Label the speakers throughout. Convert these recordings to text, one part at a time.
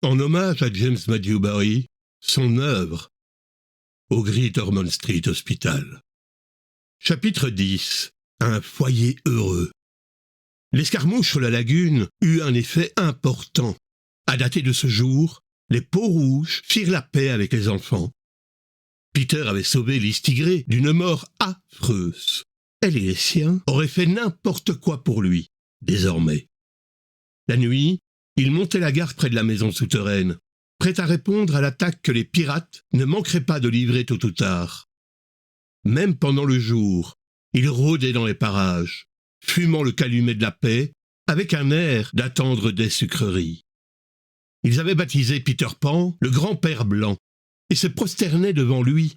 Speaker 1: en hommage à James Matthew Barrie, son œuvre au Great Ormond Street Hospital. Chapitre 10. Un foyer heureux. L'escarmouche sur la lagune eut un effet important. À dater de ce jour, les Peaux-Rouges firent la paix avec les enfants. Peter avait sauvé Lys Tigré d'une mort affreuse. Elle et les siens auraient fait n'importe quoi pour lui, désormais. La nuit, il montait la garde près de la maison souterraine, prêt à répondre à l'attaque que les pirates ne manqueraient pas de livrer tôt ou tard. Même pendant le jour, il rôdait dans les parages, fumant le calumet de la paix, avec un air d'attendre des sucreries. Ils avaient baptisé Peter Pan le grand-père blanc, et se prosternaient devant lui.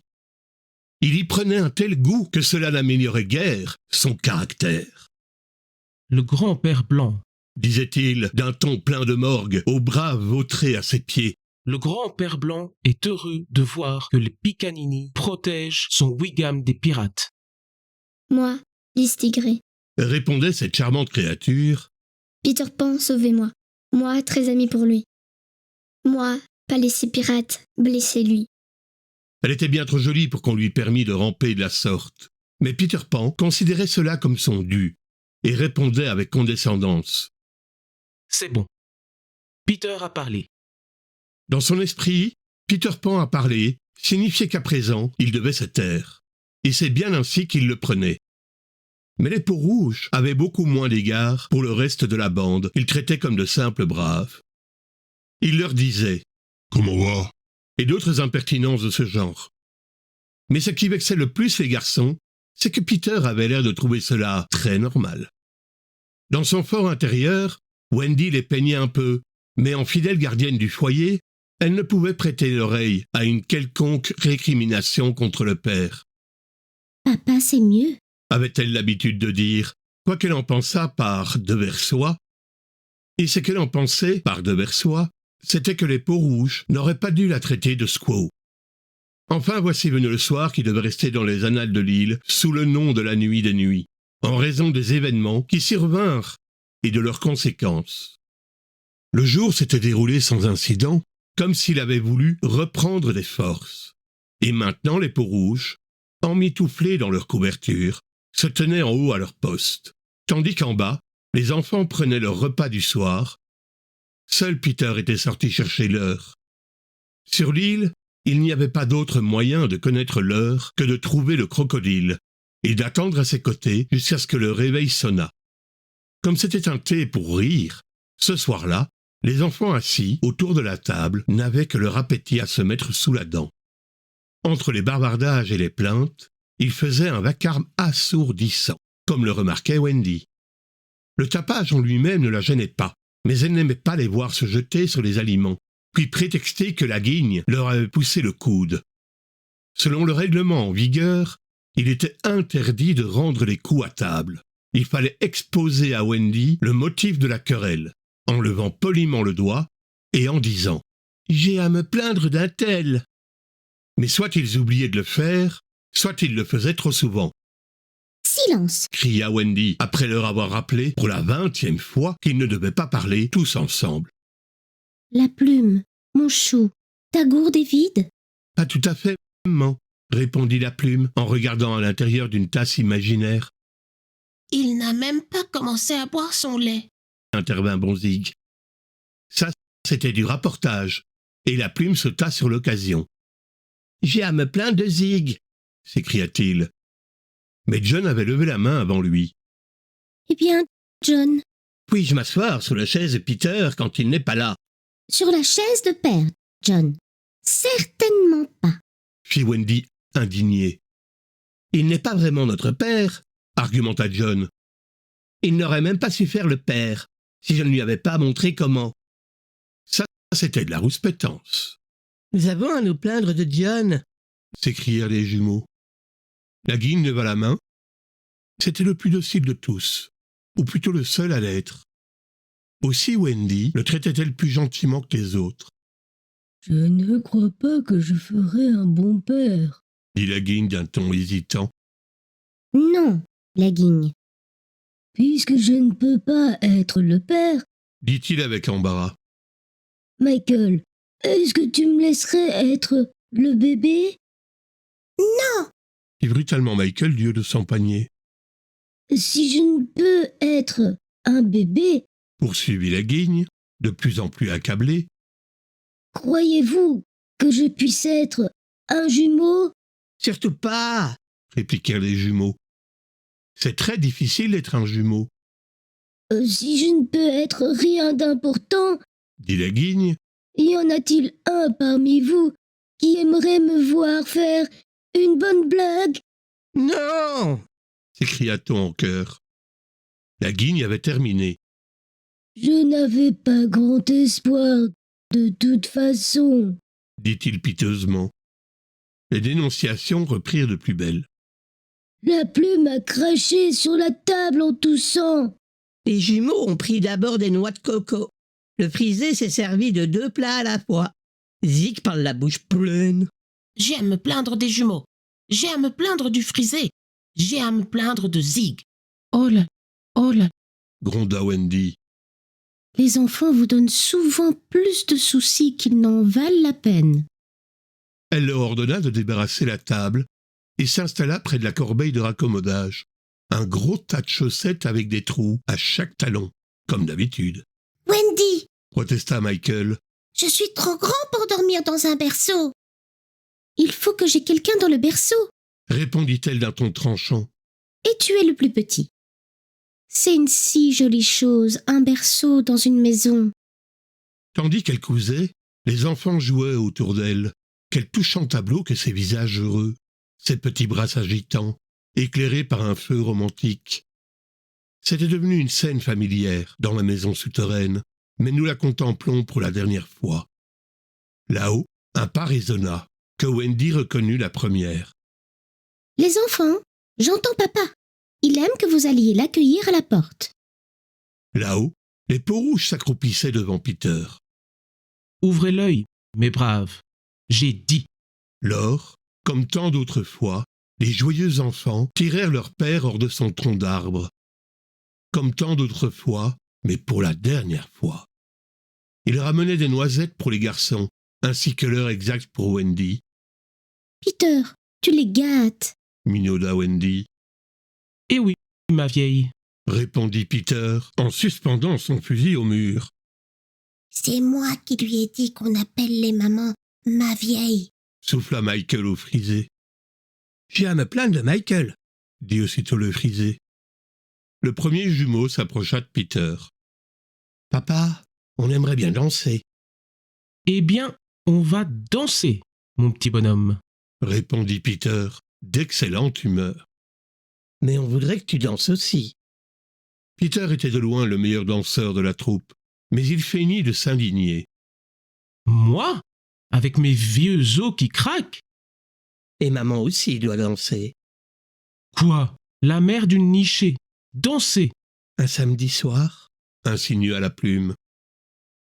Speaker 1: Il y prenait un tel goût que cela n'améliorait guère son caractère.
Speaker 2: « Le grand-père blanc »,
Speaker 1: disait-il d'un ton plein de morgue au brave vautré à ses pieds.
Speaker 2: « Le grand-père blanc est heureux de voir que les Picaninny protègent son Wigham des pirates. »«
Speaker 3: Moi, Lys Tigré, »
Speaker 1: répondait cette charmante créature.
Speaker 3: « Peter Pan, sauvez-moi. Moi, très ami pour lui. Moi, pas laisser pirates, blessez-lui. »
Speaker 1: Elle était bien trop jolie pour qu'on lui permît de ramper de la sorte. Mais Peter Pan considérait cela comme son dû, et répondait avec condescendance.
Speaker 2: « C'est bon. Peter a parlé. »
Speaker 1: Dans son esprit, Peter Pan a parlé signifiait qu'à présent, il devait se taire. Et c'est bien ainsi qu'il le prenait. Mais les Peaux-Rouges avaient beaucoup moins d'égard pour le reste de la bande, ils traitaient comme de simples braves. Il leur disait « Comment va ?» et d'autres impertinences de ce genre. Mais ce qui vexait le plus les garçons, c'est que Peter avait l'air de trouver cela très normal. Dans son fort intérieur, Wendy les peignait un peu, mais en fidèle gardienne du foyer, elle ne pouvait prêter l'oreille à une quelconque récrimination contre le père.
Speaker 3: « Papa, c'est mieux »
Speaker 1: avait-elle l'habitude de dire, quoi qu'elle en pensât par devers soi. Et ce qu'elle en pensait par devers soi, c'était que les Peaux-Rouges n'auraient pas dû la traiter de squaw. Enfin, voici venu le soir qui devait rester dans les annales de l'île sous le nom de la nuit des nuits, en raison des événements qui survinrent et de leurs conséquences. Le jour s'était déroulé sans incident, comme s'il avait voulu reprendre des forces. Et maintenant les Peaux-Rouges, emmitouflés dans leur couverture, se tenaient en haut à leur poste, tandis qu'en bas, les enfants prenaient leur repas du soir. Seul Peter était sorti chercher l'heure. Sur l'île, il n'y avait pas d'autre moyen de connaître l'heure que de trouver le crocodile et d'attendre à ses côtés jusqu'à ce que le réveil sonnât. Comme c'était un thé pour rire, ce soir-là, les enfants assis autour de la table n'avaient que leur appétit à se mettre sous la dent. Entre les bavardages et les plaintes, ils faisaient un vacarme assourdissant, comme le remarquait Wendy. Le tapage en lui-même ne la gênait pas, mais elle n'aimait pas les voir se jeter sur les aliments, puis prétexter que la guigne leur avait poussé le coude. Selon le règlement en vigueur, il était interdit de rendre les coups à table. Il fallait exposer à Wendy le motif de la querelle, en levant poliment le doigt et en disant « J'ai à me plaindre d'un tel ». Mais soit ils oubliaient de le faire, soit ils le faisaient trop souvent.
Speaker 3: « Silence »
Speaker 1: cria Wendy, après leur avoir rappelé pour la 20e fois qu'ils ne devaient pas parler tous ensemble.
Speaker 3: « La plume, mon chou, ta gourde est vide ?»
Speaker 1: « Pas tout à fait, maman », répondit la plume en regardant à l'intérieur d'une tasse imaginaire.
Speaker 4: « Il n'a même pas commencé à boire son lait »,
Speaker 1: intervint Bonzig. Ça, c'était du rapportage, et la plume sauta sur l'occasion. « J'ai à me plaindre de Zig !» s'écria-t-il. Mais John avait levé la main avant lui.
Speaker 3: « Eh bien, John,
Speaker 1: puis-je m'asseoir sur la chaise de Peter quand il n'est pas là ?»
Speaker 3: sur la chaise de père, John. Certainement pas,
Speaker 1: fit Wendy, indignée. Il n'est pas vraiment notre père, argumenta John. Il n'aurait même pas su faire le père, si je ne lui avais pas montré comment. Ça, c'était de la rouspétance. Nous avons à nous plaindre de John, s'écrièrent les jumeaux. La guigne leva la main. C'était le plus docile de tous, ou plutôt le seul à l'être. Aussi Wendy le traitait-elle plus gentiment que les autres.
Speaker 5: « Je ne crois pas que je ferai un bon père, »
Speaker 1: dit la guigne d'un ton hésitant.
Speaker 3: « Non, la guigne. »
Speaker 5: « Puisque je ne peux pas être le père, »
Speaker 1: dit-il avec embarras.
Speaker 5: Michael, est-ce que tu me laisserais être le bébé?
Speaker 1: Dit brutalement Michael du haut de son panier.
Speaker 5: Si je ne peux être un bébé,
Speaker 1: Poursuivit la guigne, de plus en plus accablée.
Speaker 5: croyez-vous que je puisse être un jumeau?
Speaker 6: Surtout pas.
Speaker 1: Répliquèrent les jumeaux. C'est très difficile d'être un jumeau,
Speaker 5: Si je ne peux être rien d'important,
Speaker 1: dit la guigne.
Speaker 5: y en a-t-il un parmi vous qui aimerait me voir faire une bonne blague?
Speaker 6: Non.
Speaker 1: S'écria-t-on en chœur. La guigne avait terminé.
Speaker 5: Je n'avais pas grand espoir de toute façon.
Speaker 1: Dit-il piteusement. Les dénonciations reprirent de plus belle.
Speaker 5: La plume a craché sur la table en toussant.
Speaker 6: Les jumeaux ont pris d'abord des noix de coco. Le frisé s'est servi de 2 plats à la fois. Zig parle la bouche pleine.
Speaker 4: J'ai à me plaindre des jumeaux. J'ai à me plaindre du frisé. J'ai à me plaindre de Zig.
Speaker 2: Oh là,
Speaker 1: Gronda Wendy.
Speaker 2: les enfants vous donnent souvent plus de soucis qu'ils n'en valent la peine.
Speaker 1: Elle leur ordonna de débarrasser la table et s'installa près de la corbeille de raccommodage. Un gros tas de chaussettes avec des trous à chaque talon, comme d'habitude,
Speaker 4: Wendy,
Speaker 1: protesta Michael.
Speaker 4: je suis trop grand pour dormir dans un berceau.
Speaker 3: Il faut que j'ai quelqu'un dans le berceau.
Speaker 1: Répondit-elle d'un ton tranchant.
Speaker 3: Et tu es le plus petit. C'est une si jolie chose, un berceau dans une maison.
Speaker 1: Tandis qu'elle cousait, les enfants jouaient autour d'elle. Quel touchant tableau que ces visages heureux, ces petits bras s'agitant, éclairés par un feu romantique. C'était devenu une scène familière dans la maison souterraine, mais nous la contemplons pour la dernière fois. Là-haut, un pas résonna, que Wendy reconnut la première.
Speaker 3: Les enfants, j'entends papa. Il aime que vous alliez l'accueillir à la porte.
Speaker 1: Là-haut, les peaux-rouges s'accroupissaient devant Peter.
Speaker 2: Ouvrez l'œil, mes braves. J'ai dit.
Speaker 1: Lors, comme tant d'autres fois, les joyeux enfants tirèrent leur père hors de son tronc d'arbre. Comme tant d'autres fois, mais pour la dernière fois. Ils ramenaient des noisettes pour les garçons, ainsi que l'heure exacte pour Wendy,
Speaker 3: Peter, tu les gâtes.
Speaker 1: minauda Wendy,
Speaker 2: Eh oui, ma vieille.
Speaker 1: répondit Peter en suspendant son fusil au mur.
Speaker 4: C'est moi qui lui ai dit qu'on appelle les mamans ma vieille.
Speaker 1: Souffla Michael au frisé,
Speaker 6: J'ai à me plaindre de Michael.
Speaker 1: dit aussitôt le frisé. Le premier jumeau s'approcha de Peter.
Speaker 6: Papa, on aimerait bien danser.
Speaker 2: Eh bien, on va danser, mon petit bonhomme.
Speaker 1: Répondit Peter, d'excellente humeur.
Speaker 6: Mais on voudrait que tu danses aussi.
Speaker 1: Peter était de loin le meilleur danseur de la troupe, mais il feignit de s'indigner.
Speaker 2: Moi? Avec mes vieux os qui craquent?
Speaker 6: Et maman aussi doit danser.
Speaker 2: Quoi? La mère d'une nichée. Danser?
Speaker 6: Un samedi soir?
Speaker 1: Insinua la plume.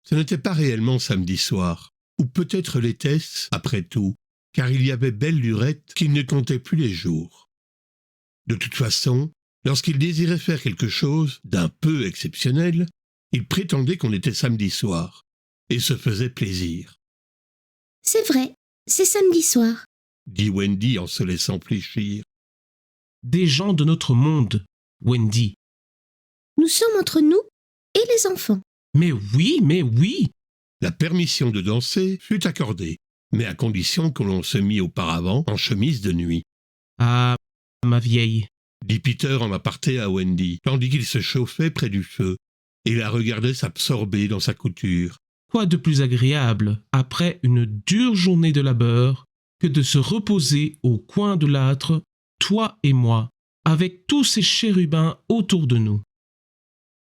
Speaker 1: Ce n'était pas réellement samedi soir, ou peut-être l'était-ce, après tout, car il y avait belle lurette qu'il ne comptait plus les jours. De toute façon, lorsqu'il désirait faire quelque chose d'un peu exceptionnel, il prétendait qu'on était samedi soir, et se faisait plaisir,
Speaker 3: C'est vrai, c'est samedi soir.
Speaker 1: dit Wendy en se laissant fléchir.
Speaker 2: Des gens de notre monde, Wendy.
Speaker 3: Nous sommes entre nous et les enfants.
Speaker 2: Mais oui.
Speaker 1: La permission de danser fut accordée, mais à condition que l'on se mît auparavant en chemise de nuit,
Speaker 2: Ah, ma vieille.
Speaker 1: dit Peter en aparté à Wendy, tandis qu'il se chauffait près du feu, et la regardait s'absorber dans sa couture.
Speaker 2: Quoi de plus agréable, après une dure journée de labeur, que de se reposer au coin de l'âtre, toi et moi, avec tous ces chérubins autour de nous.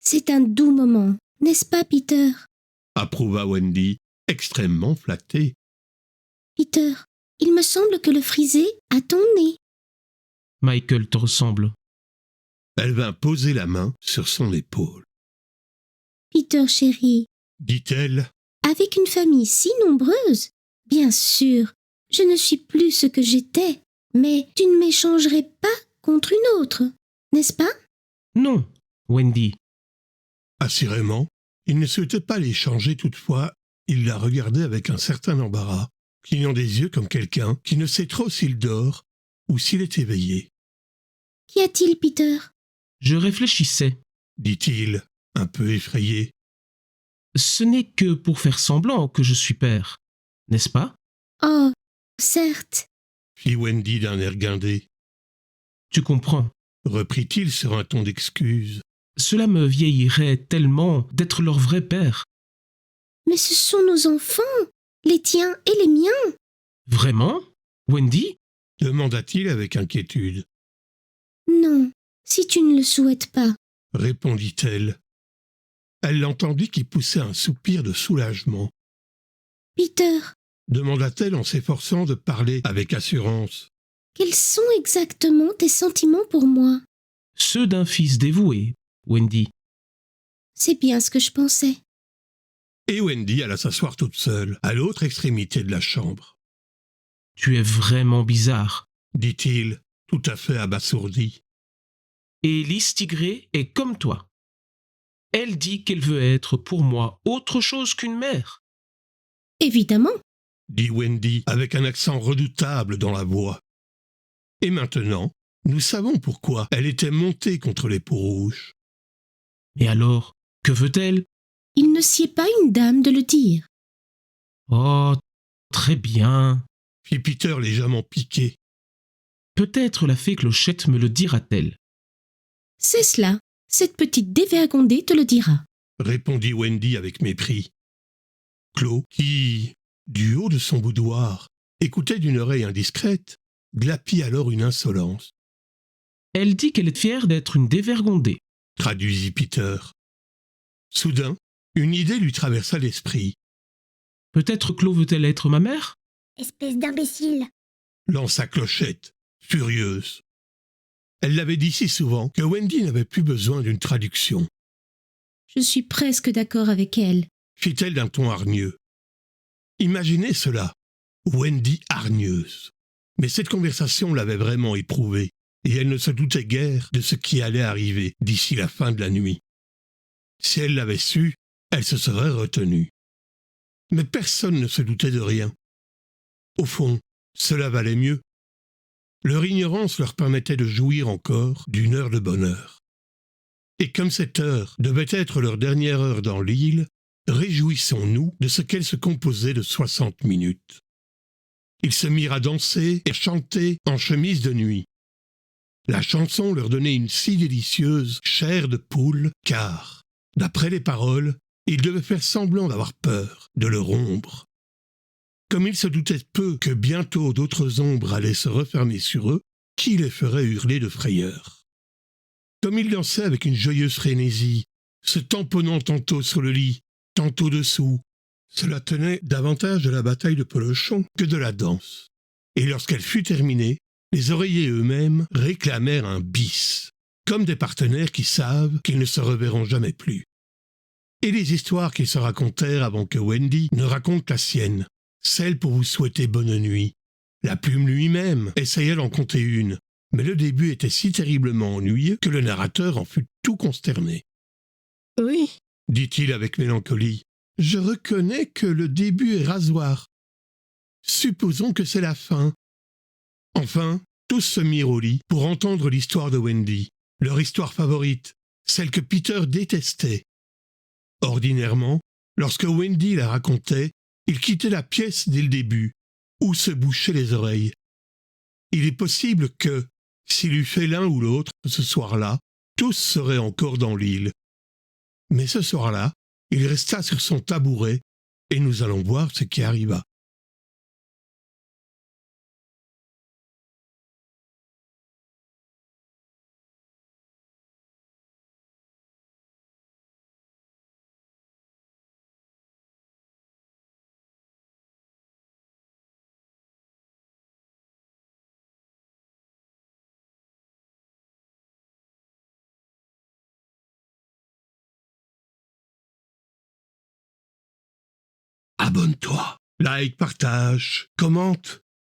Speaker 3: C'est un doux moment, n'est-ce pas, Peter?
Speaker 1: Approuva Wendy, extrêmement flattée.
Speaker 3: Peter, il me semble que le frisé a ton nez.
Speaker 2: Michael te ressemble.
Speaker 1: Elle vint poser la main sur son épaule.
Speaker 3: Peter chéri,
Speaker 1: Dit-elle,
Speaker 3: avec une famille si nombreuse, bien sûr, je ne suis plus ce que j'étais, mais tu ne m'échangerais pas contre une autre, n'est-ce pas?
Speaker 2: Non, Wendy.
Speaker 1: assurément, il ne souhaitait pas l'échanger toutefois, Il la regardait avec un certain embarras, clignant des yeux comme quelqu'un qui ne sait trop s'il dort ou s'il est éveillé.
Speaker 3: « Qu'y a-t-il, Peter ?»
Speaker 2: Je réfléchissais.
Speaker 1: Dit-il, un peu effrayé.
Speaker 2: Ce n'est que pour faire semblant que je suis père, n'est-ce pas?
Speaker 3: Oh, certes.
Speaker 1: Fit Wendy d'un air guindé.
Speaker 2: Tu comprends.
Speaker 1: Reprit-il sur un ton d'excuse.
Speaker 2: Cela me vieillirait tellement d'être leur vrai père.
Speaker 3: Mais ce sont nos enfants, les tiens et les miens.
Speaker 2: Vraiment? Wendy?
Speaker 1: Demanda-t-il avec inquiétude.
Speaker 3: Non, si tu ne le souhaites pas.
Speaker 1: Répondit-elle. Elle l'entendit qui poussait un soupir de soulagement.
Speaker 3: Peter,
Speaker 1: Demanda-t-elle en s'efforçant de parler avec assurance.
Speaker 3: quels sont exactement tes sentiments pour moi?
Speaker 2: Ceux d'un fils dévoué, Wendy.
Speaker 3: C'est bien ce que je pensais.
Speaker 1: Et Wendy alla s'asseoir toute seule, à l'autre extrémité de la chambre.
Speaker 2: Tu es vraiment bizarre.
Speaker 1: Dit-il, tout à fait abasourdi.
Speaker 2: Et Lys Tigré est comme toi. Elle dit qu'elle veut être pour moi autre chose qu'une mère.
Speaker 3: Évidemment.
Speaker 1: Dit Wendy avec un accent redoutable dans la voix. Et maintenant, nous savons pourquoi elle était montée contre les peaux-rouges.
Speaker 2: Mais alors, que veut-elle?
Speaker 3: Il ne sied pas une dame de le dire.
Speaker 2: Oh, très bien.
Speaker 1: Fit Peter légèrement piqué.
Speaker 2: Peut-être la fée Clochette me le dira-t-elle.
Speaker 3: C'est cela. Cette petite dévergondée te le dira.
Speaker 1: Répondit Wendy avec mépris. Claude, qui, du haut de son boudoir, écoutait d'une oreille indiscrète, glapit alors une insolence.
Speaker 2: Elle dit qu'elle est fière d'être une dévergondée.
Speaker 1: Traduisit Peter. Soudain, une idée lui traversa l'esprit.
Speaker 2: Peut-être Clo veut-elle être ma mère?
Speaker 5: Espèce d'imbécile.
Speaker 1: Lança Clochette, furieuse. Elle l'avait dit si souvent que Wendy n'avait plus besoin d'une traduction.
Speaker 3: Je suis presque d'accord avec elle.
Speaker 1: Fit-elle d'un ton hargneux. Imaginez cela, Wendy hargneuse. Mais cette conversation l'avait vraiment éprouvée, et elle ne se doutait guère de ce qui allait arriver d'ici la fin de la nuit. Si elle l'avait su, elle se serait retenue. Mais personne ne se doutait de rien. Au fond, cela valait mieux. Leur ignorance leur permettait de jouir encore d'une heure de bonheur. Et comme cette heure devait être leur dernière heure dans l'île, réjouissons-nous de ce qu'elle se composait de 60 minutes. Ils se mirent à danser et chanter en chemise de nuit. La chanson leur donnait une si délicieuse chair de poule, car, d'après les paroles, ils devaient faire semblant d'avoir peur de leur ombre. Comme ils se doutaient peu que bientôt d'autres ombres allaient se refermer sur eux, qui les ferait hurler de frayeur? Comme ils dansaient avec une joyeuse frénésie, se tamponnant tantôt sur le lit, tantôt dessous, cela tenait davantage de la bataille de Polochon que de la danse. Et lorsqu'elle fut terminée, les oreillers eux-mêmes réclamèrent un bis, comme des partenaires qui savent qu'ils ne se reverront jamais plus. Et les histoires qu'ils se racontèrent avant que Wendy ne raconte la sienne, celle pour vous souhaiter bonne nuit. La plume lui-même essaya d'en compter une, mais le début était si terriblement ennuyeux que le narrateur en fut tout consterné.
Speaker 6: « Oui,
Speaker 1: dit-il avec mélancolie, « je reconnais que le début est rasoir. Supposons que c'est la fin. » Enfin, tous se mirent au lit pour entendre l'histoire de Wendy, leur histoire favorite, celle que Peter détestait. Ordinairement, lorsque Wendy la racontait, il quittait la pièce dès le début, ou se bouchait les oreilles. Il est possible que, s'il eût fait l'un ou l'autre ce soir-là, tous seraient encore dans l'île. Mais ce soir-là, il resta sur son tabouret, et nous allons voir ce qui arriva. Abonne-toi, like, partage, commente.